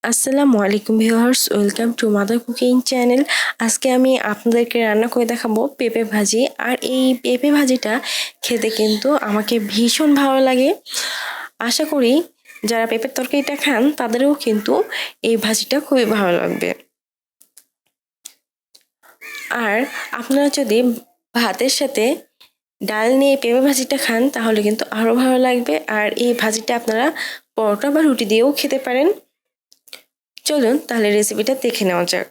আসসালামু আলাইকুম viewers, welcome to mother cooking channel. আজকে আমি আপনাদেরকে রান্না করে দেখাবো পেঁপে ভাজি। আর এই পেঁপে ভাজিটা খেতে কিন্তু আমাকে ভীষণ ভালো লাগে। আশা করি যারা পেঁপের তরকারিটা খান তাদেরও কিন্তু এই ভাজিটা খুবই ভালো লাগবে। আর আপনারা যদি ভাতের সাথে ডাল নিয়ে পেঁপে ভাজিটা খান তাহলে কিন্তু আরও ভালো লাগবে। আর এই ভাজিটা আপনারা পরোটা বা রুটি দিয়েও খেতে পারেন। চলুন তাহলে রেসিপিটা দেখে নেওয়া যাক।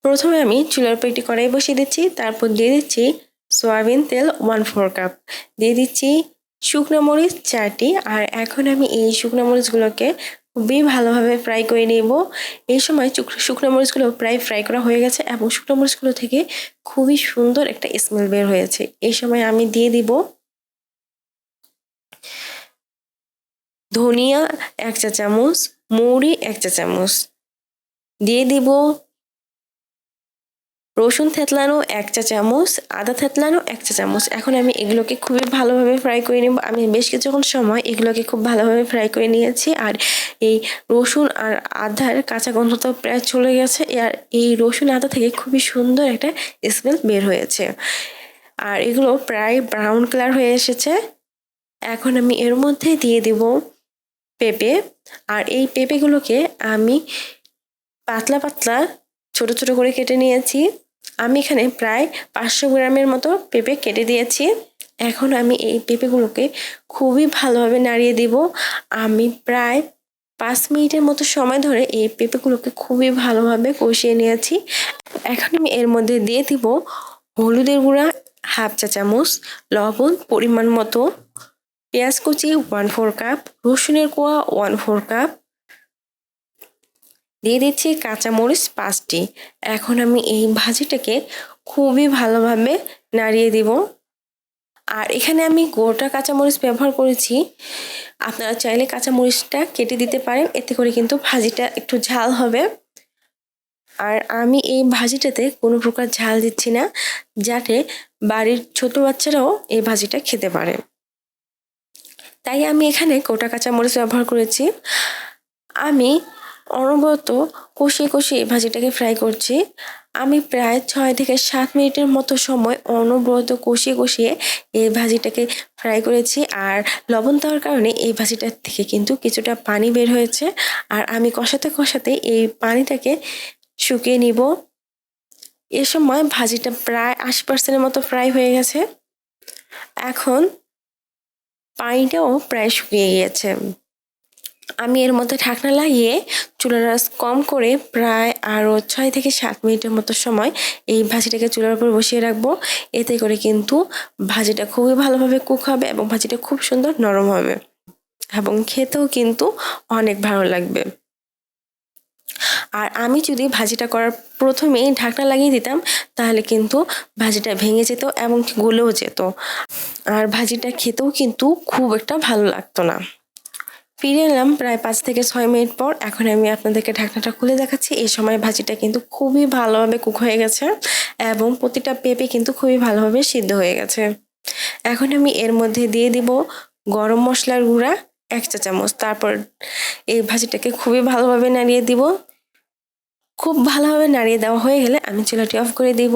প্রথমে আমি চুলার উপর একটি কড়াই বসিয়ে দিচ্ছি, তারপর দিয়ে দিচ্ছি সয়াবিন তেল 1/4 কাপ, দিয়ে দিচ্ছি শুকনো মরিচ 4টি। আর এখন আমি এই শুকনো মরিচগুলোকে খুবই ভালোভাবে ফ্রাই করে নেব। এই সময় শুকনো মরিচগুলো প্রায় ফ্রাই করা হয়ে গেছে এবং শুকনো মরিচগুলো থেকে খুবই সুন্দর একটা স্মেল বের হয়েছে। এই সময় আমি দিয়ে দিব ধনিয়া 1 চা চামচ, মৌরি 1 চা চামচ, দিয়ে দিব রসুন থেতলানো 1 চা চামচ, আদা থেতলানো 1 চা চামচ। এখন আমি এগুলোকে খুবই ভালোভাবে ফ্রাই করে নেব। আমি বেশ কিছুক্ষণ সময় এগুলোকে খুব ভালোভাবে ফ্রাই করে নিয়েছি। আর এই রসুন আর আদার কাঁচা গন্ধটাও প্রায় চলে গেছে। আর এই রসুন আদা থেকে খুবই সুন্দর একটা স্মেল বের হয়েছে। আর এগুলো প্রায় ব্রাউন কালার হয়ে এসেছে। এখন আমি এর মধ্যে দিয়ে দিব পেঁপে। আর এই পেঁপেগুলোকে আমি পাতলা পাতলা ছোট ছোট করে কেটে নিয়েছি। আমি এখানে প্রায় 500 গ্রামের মতো পেঁপে কেটে দিয়েছি। এখন আমি এই পেঁপেগুলোকে খুবই ভালোভাবে নাড়িয়ে দিব। আমি প্রায় 5 মিনিটের মতো সময় ধরে এই পেঁপেগুলোকে খুবই ভালোভাবে কষিয়ে নিয়েছি। এখন আমি এর মধ্যে দিয়ে দিব হলুদের গুঁড়া 1/2 চা চামচ, লবণ পরিমাণ মতো, পেঁয়াজ কুচি 1/4 কাপ, রসুনের কোয়া 1/4 কাপ, দিয়ে দিচ্ছি কাঁচামরিচ 5টি। এখন আমি এই ভাজিটাকে খুবই ভালোভাবে নাড়িয়ে দিব। আর এখানে আমি গোটা কাঁচামরিচ ব্যবহার করেছি। আপনারা চাইলে কাঁচামরিচটা কেটে দিতে পারেন, এতে করে কিন্তু ভাজিটা একটু ঝাল হবে। আর আমি এই ভাজিটাতে কোনো প্রকার ঝাল দিচ্ছি না, যাতে বাড়ির ছোট বাচ্চারাও এই ভাজিটা খেতে পারে। তাই আমি এখানে গোটা কাঁচামরিচ ব্যবহার করেছি। আমি অনবরত কষিয়ে কষিয়ে ভাজিটাকে ফ্রাই করছি। আমি প্রায় 6 থেকে 7 মিনিটের মতো সময় অনবরত কষিয়ে কষিয়ে এই ভাজিটাকে ফ্রাই করেছি। আর লবণ দেওয়ার কারণে এই ভাজিটার থেকে কিন্তু কিছুটা পানি বের হয়েছে। আর আমি কষাতে কষাতে এই পানিটাকে শুকিয়ে নিব। এ সময় ভাজিটা প্রায় 80% মতো ফ্রাই হয়ে গেছে। এখন পানিটাও প্রায় শুকিয়ে গিয়েছে। আমি এর মধ্যে ঢাকনা লাগিয়ে চুলার আঁচ কম করে প্রায় আরও 6 থেকে 7 মিনিটের মতো সময় এই ভাজিটাকে চুলার উপর বসিয়ে রাখবো। এতে করে কিন্তু ভাজিটা খুবই ভালোভাবে কুক হবে এবং ভাজিটা খুব সুন্দর নরম হবে এবং খেতেও কিন্তু অনেক ভালো লাগবে। আর আমি যদি ভাজিটা করার প্রথমেই ঢাকনা লাগিয়ে দিতাম তাহলে কিন্তু ভাজিটা ভেঙে যেত এবং গলেও যেত। আর ভাজিটা খেতেও কিন্তু খুব একটা ভালো লাগতো না। ফিরে এলাম প্রায় 5 থেকে 6 মিনিট পর। এখন আমি আপনাদেরকে ঢাকনাটা খুলে দেখাচ্ছি। এই সময় ভাজিটা কিন্তু খুবই ভালোভাবে কুক হয়ে গেছে এবং প্রতিটা পেঁপে কিন্তু খুবই ভালোভাবে সিদ্ধ হয়ে গেছে। এখন আমি এর মধ্যে দিয়ে দিব গরম মশলার গুঁড়া 1 চা চামচ। তারপর এই ভাজিটাকে খুবই ভালোভাবে নাড়িয়ে দিব। খুব ভালোভাবে নাড়িয়ে দেওয়া হয়ে গেলে আমি চুলাটি অফ করে দিব।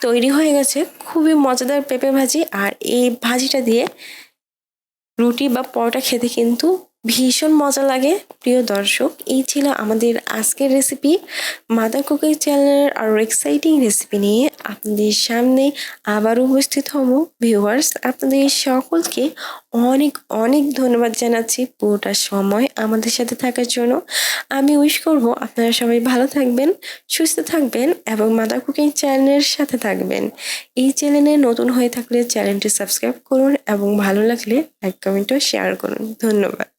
তৈরি হয়ে গেছে খুবই মজাদার পেঁপে ভাজি। আর এই ভাজিটা দিয়ে রুটি বা পরোটা খেতে কিন্তু ভীষণ মজা লাগে। প্রিয় দর্শক, এই ছিল আমাদের আজকের রেসিপি। মাদার কুকিং চ্যানেলের আরও এক্সাইটিং রেসিপি নিয়ে আপনাদের সামনে আবার উপস্থিত হব। ভিউয়ার্স, আপনাদের সকলকে অনেক অনেক ধন্যবাদ জানাচ্ছি পুরোটা সময় আমাদের সাথে থাকার জন্য। আমি উইশ করব আপনারা সবাই ভালো থাকবেন, সুস্থ থাকবেন এবং মাদার কুকিং চ্যানেলের সাথে থাকবেন। এই চ্যানেলে নতুন হয়ে থাকলে চ্যানেলটি সাবস্ক্রাইব করুন এবং ভালো লাগলে লাইক কমেন্ট ও শেয়ার করুন। ধন্যবাদ।